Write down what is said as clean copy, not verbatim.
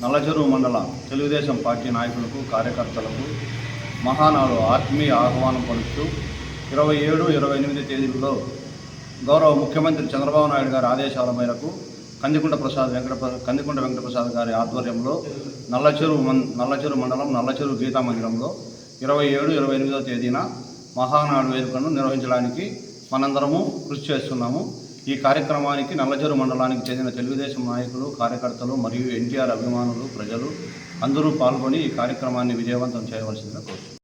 నల్లచెరువు మండల తెలుగుదేశం పార్టీ నాయకులకు కార్యకర్తలకు మహానాడు ఆత్మీయ ఆహ్వానం పలుకుతూ 27, 28 తేదీల్లో గౌరవ ముఖ్యమంత్రి చంద్రబాబు నాయుడు గారి ఆదేశాల మేరకు కందికుంట వెంకటప్రసాద్ గారి ఆధ్వర్యంలో నల్లచెరువు మండలం నల్లచెరువు గీతా మందిరంలో 27, 28 తేదీన మహానాడు వేడుకను నిర్వహించడానికి మనందరము కృషి చేస్తున్నాము. ఈ కార్యక్రమానికి నల్లచెరువు మండలానికి చెందిన తెలుగుదేశం నాయకులు, కార్యకర్తలు మరియు ఎన్టీఆర్ అభిమానులు, ప్రజలు అందరూ పాల్గొని ఈ కార్యక్రమాన్ని విజయవంతం చేయవలసిందిగా కోరుతున్నాను.